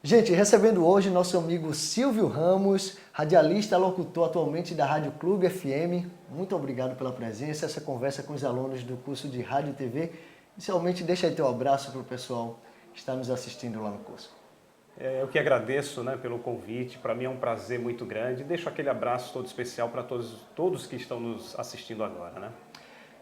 Gente, recebendo hoje nosso amigo Silvio Ramos, radialista, locutor atualmente da Rádio Clube FM. Muito obrigado pela presença, essa conversa com os alunos do curso de Rádio e TV. Inicialmente, deixa aí teu abraço para o pessoal que está nos assistindo lá no curso. Eu que agradeço, pelo convite, para mim é um prazer muito grande. Deixo aquele abraço todo especial para todos que estão nos assistindo agora.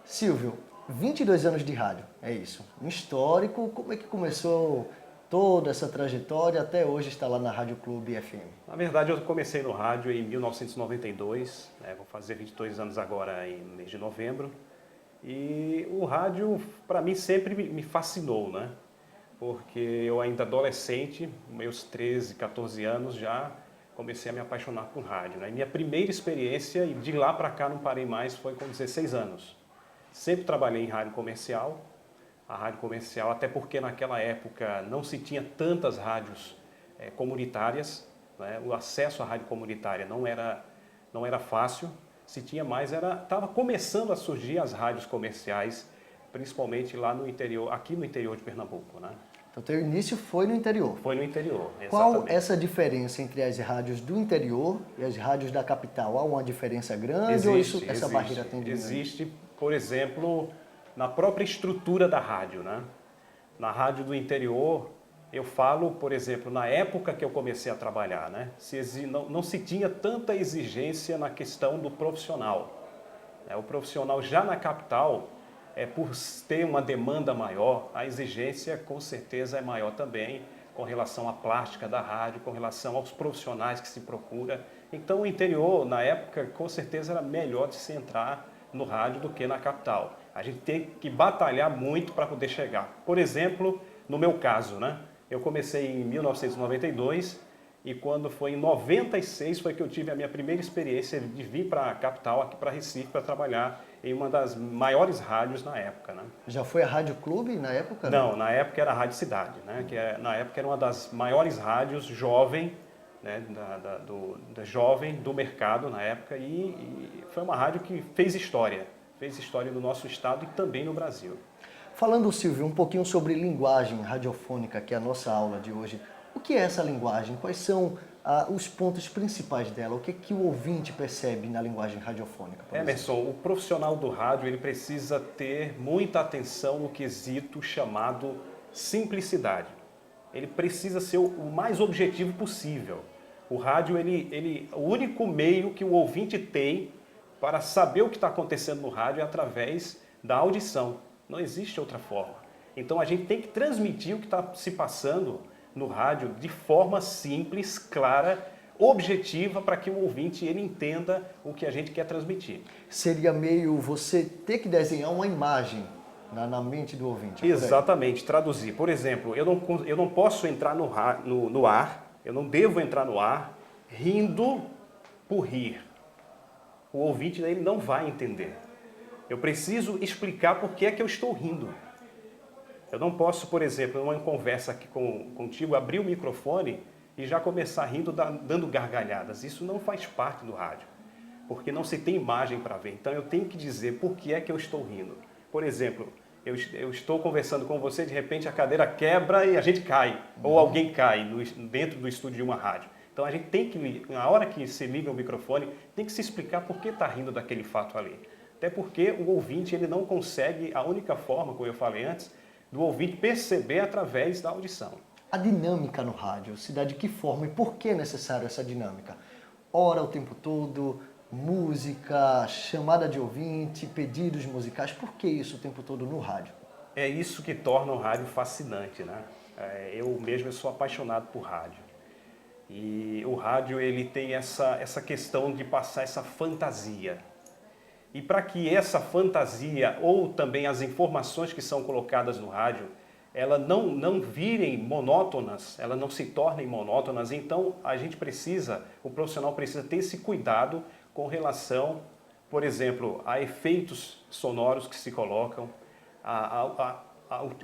Silvio, 22 anos de rádio, é isso. Um histórico, como é que começou toda essa trajetória até hoje está lá na Rádio Clube FM? Na verdade, eu comecei no rádio em 1992, vou fazer 22 anos agora em mês de novembro. E o rádio, para mim, sempre me fascinou, Porque eu ainda adolescente, meus 13, 14 anos, já comecei a me apaixonar por rádio. E minha primeira experiência, e de lá para cá não parei mais, foi com 16 anos. Sempre trabalhei em rádio comercial, a rádio comercial, até porque naquela época não se tinha tantas rádios comunitárias, O acesso à rádio comunitária não era fácil, se tinha mais, estava começando a surgir as rádios comerciais, principalmente lá no interior, aqui no interior de Pernambuco, Então, teu início foi no interior. Foi no interior, exatamente. Qual essa diferença entre as rádios do interior e as rádios da capital? Há uma diferença grande ou essa barreira tem diminuído? Existe, por exemplo, na própria estrutura da rádio, Na rádio do interior, eu falo, por exemplo, na época que eu comecei a trabalhar, não se tinha tanta exigência na questão do profissional. O profissional já na capital, por ter uma demanda maior, a exigência com certeza é maior também com relação à plástica da rádio, com relação aos profissionais que se procura. Então o interior, na época, com certeza era melhor de se entrar no rádio do que na capital. A gente tem que batalhar muito para poder chegar. Por exemplo, no meu caso, Eu comecei em 1992 e quando foi em 96 foi que eu tive a minha primeira experiência de vir para a capital, aqui para Recife, para trabalhar em uma das maiores rádios na época, Já foi a Rádio Clube na época? Não, na época era a Rádio Cidade, na época era uma das maiores rádios jovem, da jovem do mercado na época e foi uma rádio que fez história no nosso estado e também no Brasil. Falando, Silvio, um pouquinho sobre linguagem radiofônica, que é a nossa aula de hoje. O que é essa linguagem? Quais são os pontos principais dela? O que é que o ouvinte percebe na linguagem radiofônica? Emerson, o profissional do rádio ele precisa ter muita atenção no quesito chamado simplicidade. Ele precisa ser o mais objetivo possível. O rádio, o único meio que o ouvinte tem para saber o que está acontecendo no rádio é através da audição. Não existe outra forma. Então a gente tem que transmitir o que está se passando no rádio de forma simples, clara, objetiva, para que o ouvinte ele entenda o que a gente quer transmitir. Seria meio você ter que desenhar uma imagem na mente do ouvinte. Exatamente, traduzir. Por exemplo, eu não posso entrar no ar, eu não devo entrar no ar rindo por rir. O ouvinte ele não vai entender. Eu preciso explicar por que é que eu estou rindo. Eu não posso, por exemplo, numa conversa aqui contigo, abrir o microfone e já começar rindo, dando gargalhadas. Isso não faz parte do rádio, porque não se tem imagem para ver. Então eu tenho que dizer por que é que eu estou rindo. Por exemplo, eu estou conversando com você, de repente a cadeira quebra e a gente cai, ou alguém cai dentro do estúdio de uma rádio. Então a gente tem que, na hora que se liga o microfone, tem que se explicar por que está rindo daquele fato ali. Até porque o ouvinte ele não consegue, a única forma, como eu falei antes, do ouvinte perceber através da audição. A dinâmica no rádio se dá de que forma e por que é necessário essa dinâmica? Hora o tempo todo, música, chamada de ouvinte, pedidos musicais, por que isso o tempo todo no rádio? É isso que torna o rádio fascinante, Eu mesmo sou apaixonado por rádio. E o rádio ele tem essa questão de passar essa fantasia. E para que essa fantasia ou também as informações que são colocadas no rádio, elas não virem monótonas, elas não se tornem monótonas, então o profissional precisa ter esse cuidado com relação, por exemplo, a efeitos sonoros que se colocam,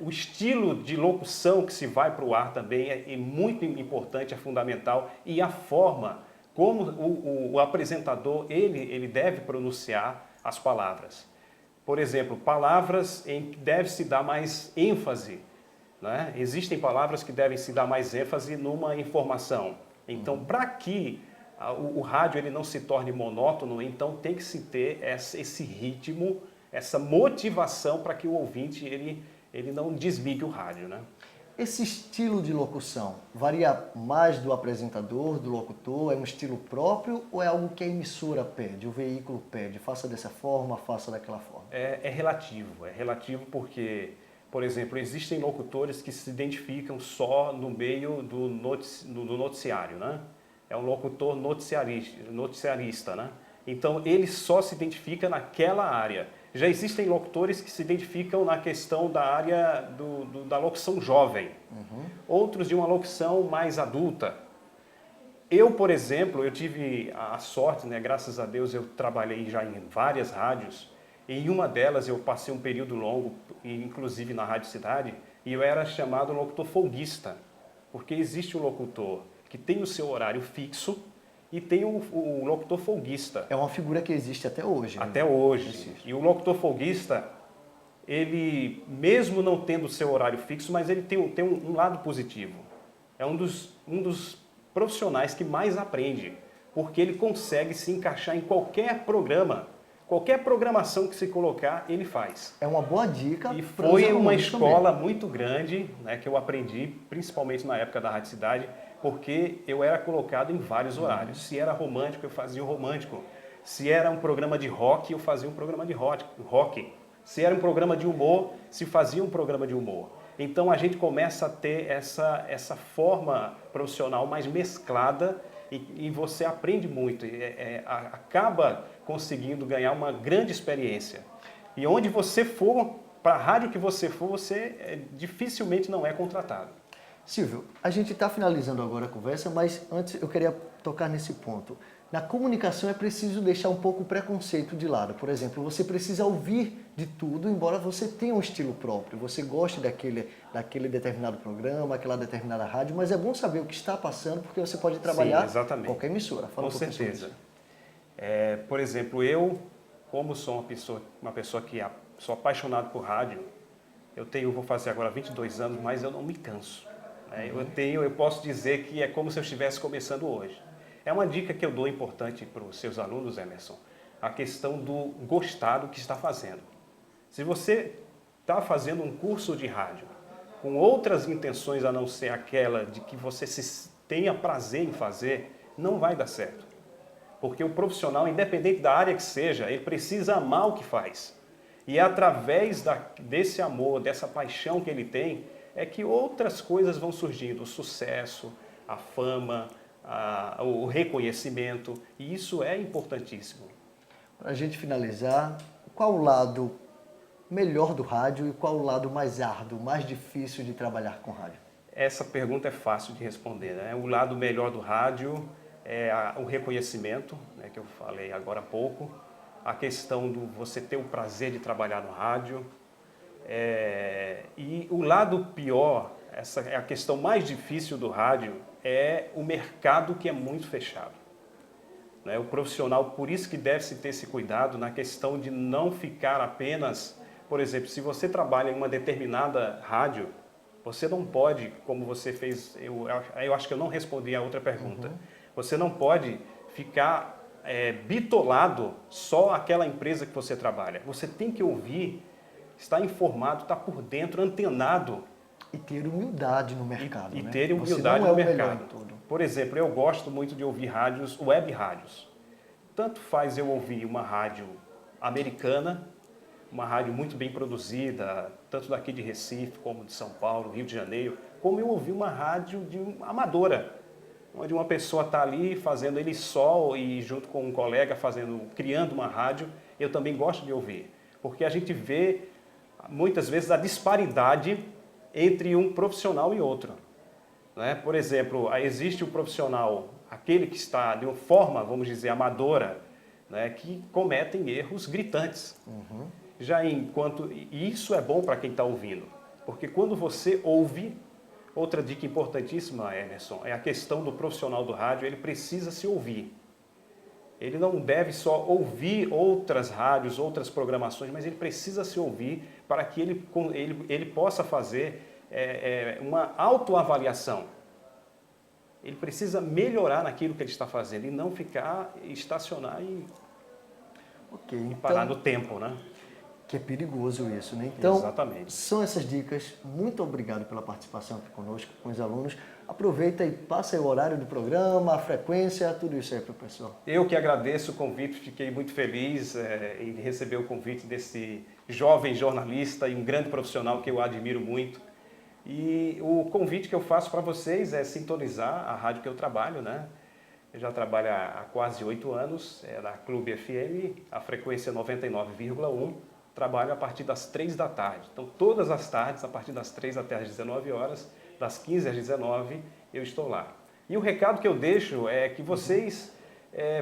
o estilo de locução que se vai para o ar também é muito importante, é fundamental, e a forma como o apresentador ele deve pronunciar as palavras. Por exemplo, palavras em que deve-se dar mais ênfase né? Existem palavras que devem se dar mais ênfase numa informação. Então, para que o rádio ele não se torne monótono, então tem que se ter esse ritmo, essa motivação para que o ouvinte ele não desligue o rádio, né? Esse estilo de locução varia mais do apresentador, do locutor? É um estilo próprio ou é algo que a emissora pede, o veículo pede? Faça dessa forma, faça daquela forma. É relativo porque, por exemplo, existem locutores que se identificam só no meio do noticiário, né? É um locutor noticiarista, né? Então ele só se identifica naquela área. Já existem locutores que se identificam na questão da área da locução jovem, outros de uma locução mais adulta. Eu, por exemplo, eu tive a sorte, né, graças a Deus eu trabalhei já em várias rádios, e em uma delas eu passei um período longo, inclusive na Rádio Cidade, e eu era chamado locutor folguista, porque existe um locutor que tem o seu horário fixo, e tem o locutor folguista. É uma figura que existe até hoje. Até hoje. E o locutor folguista, ele, mesmo não tendo o seu horário fixo, mas ele tem um lado positivo. É um dos profissionais que mais aprende, porque ele consegue se encaixar em qualquer programa. Qualquer programação que se colocar, ele faz. É uma boa dica. E foi uma escola muito grande, né, que eu aprendi, principalmente na época da Rádio Cidade, porque eu era colocado em vários horários. Se era romântico, eu fazia o romântico. Se era um programa de rock, eu fazia um programa de rock. Se era um programa de humor, se fazia um programa de humor. Então a gente começa a ter essa forma profissional mais mesclada e você aprende muito, acaba conseguindo ganhar uma grande experiência. E onde você for, para a rádio que você for, você dificilmente não é contratado. Silvio, a gente está finalizando agora a conversa, mas antes eu queria tocar nesse ponto. Na comunicação é preciso deixar um pouco o preconceito de lado. Por exemplo, você precisa ouvir de tudo, embora você tenha um estilo próprio. Você goste daquele determinado programa, aquela determinada rádio, mas é bom saber o que está passando, porque você pode trabalhar em qualquer emissora. Fala com certeza. Por exemplo, eu, como sou uma pessoa que sou apaixonado por rádio, vou fazer agora 22 anos, mas eu não me canso. Eu posso dizer que é como se eu estivesse começando hoje. É uma dica que eu dou importante para os seus alunos, Emerson, a questão do gostar do que está fazendo. Se você está fazendo um curso de rádio com outras intenções a não ser aquela de que você tenha prazer em fazer, não vai dar certo. Porque o profissional, independente da área que seja, ele precisa amar o que faz. E é através desse amor, dessa paixão que ele tem, é que outras coisas vão surgindo, o sucesso, a fama, o reconhecimento, e isso é importantíssimo. Para a gente finalizar, qual o lado melhor do rádio e qual o lado mais árduo, mais difícil de trabalhar com rádio? Essa pergunta é fácil de responder, né? O lado melhor do rádio é o reconhecimento, né, que eu falei agora há pouco, a questão do você ter o prazer de trabalhar no rádio, e o lado pior, essa é a questão mais difícil do rádio, é o mercado que é muito fechado. Né? O profissional, por isso que deve-se ter esse cuidado na questão de não ficar apenas, por exemplo, se você trabalha em uma determinada rádio, você não pode, como você fez, eu acho que eu não respondi a outra pergunta, você não pode ficar bitolado só aquela empresa que você trabalha. Você tem que ouvir, estar informado, estar por dentro, antenado. E ter humildade no mercado, e né? ter humildade no mercado. Por exemplo, eu gosto muito de ouvir rádios, web rádios. Tanto faz eu ouvir uma rádio americana, uma rádio muito bem produzida, tanto daqui de Recife, como de São Paulo, Rio de Janeiro, como eu ouvi uma rádio amadora, onde uma pessoa está ali fazendo ele só e junto com um colega criando uma rádio. Eu também gosto de ouvir, porque a gente vê muitas vezes a disparidade entre um profissional e outro. Né? Por exemplo, existe o profissional, aquele que está de uma forma, vamos dizer, amadora, né, que cometem erros gritantes. Já e isso é bom para quem está ouvindo, porque quando você ouve, outra dica importantíssima, Emerson, é a questão do profissional do rádio, ele precisa se ouvir. Ele não deve só ouvir outras rádios, outras programações, mas ele precisa se ouvir para que ele possa fazer uma autoavaliação. Ele precisa melhorar naquilo que ele está fazendo e não estacionar e parar no tempo, né? Que é perigoso isso, né? Então, exatamente. São essas dicas. Muito obrigado pela participação aqui conosco, com os alunos. Aproveita e passa aí o horário do programa, a frequência, tudo isso aí para o pessoal. Eu que agradeço o convite, fiquei muito feliz em receber o convite desse jovem jornalista e um grande profissional que eu admiro muito. E o convite que eu faço para vocês é sintonizar a rádio que eu trabalho, né? Eu já trabalho há quase 8 anos, na Clube FM, a frequência 99,1. Trabalho a partir das 3 da tarde. Então, todas as tardes, a partir das 3 até às 19 horas, das 15 às 19, eu estou lá. E o recado que eu deixo é que vocês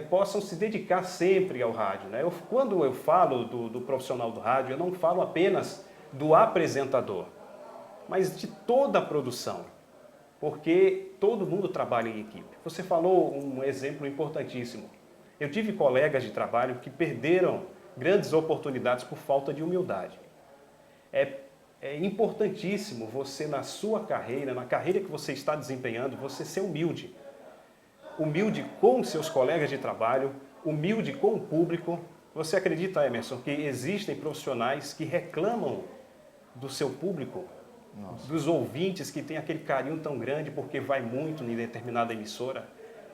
possam se dedicar sempre ao rádio, né? Quando eu falo do profissional do rádio, eu não falo apenas do apresentador, mas de toda a produção, porque todo mundo trabalha em equipe. Você falou um exemplo importantíssimo. Eu tive colegas de trabalho que perderam grandes oportunidades por falta de humildade. É importantíssimo você, na sua carreira, na carreira que você está desempenhando, você ser humilde. Humilde com seus colegas de trabalho, humilde com o público. Você acredita, Emerson, que existem profissionais que reclamam do seu público? Nossa. Dos ouvintes que têm aquele carinho tão grande porque vai muito em determinada emissora?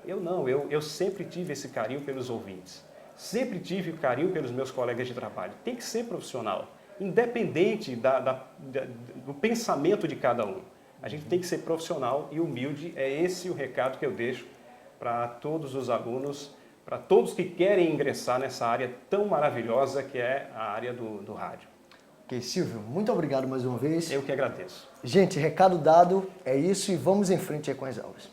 Eu não, eu sempre tive esse carinho pelos ouvintes. Sempre tive carinho pelos meus colegas de trabalho. Tem que ser profissional, independente do pensamento de cada um. A gente tem que ser profissional e humilde. É esse o recado que eu deixo para todos os alunos, para todos que querem ingressar nessa área tão maravilhosa que é a área do rádio. Ok, Silvio, muito obrigado mais uma vez. Eu que agradeço. Gente, recado dado, é isso e vamos em frente aí com as aulas.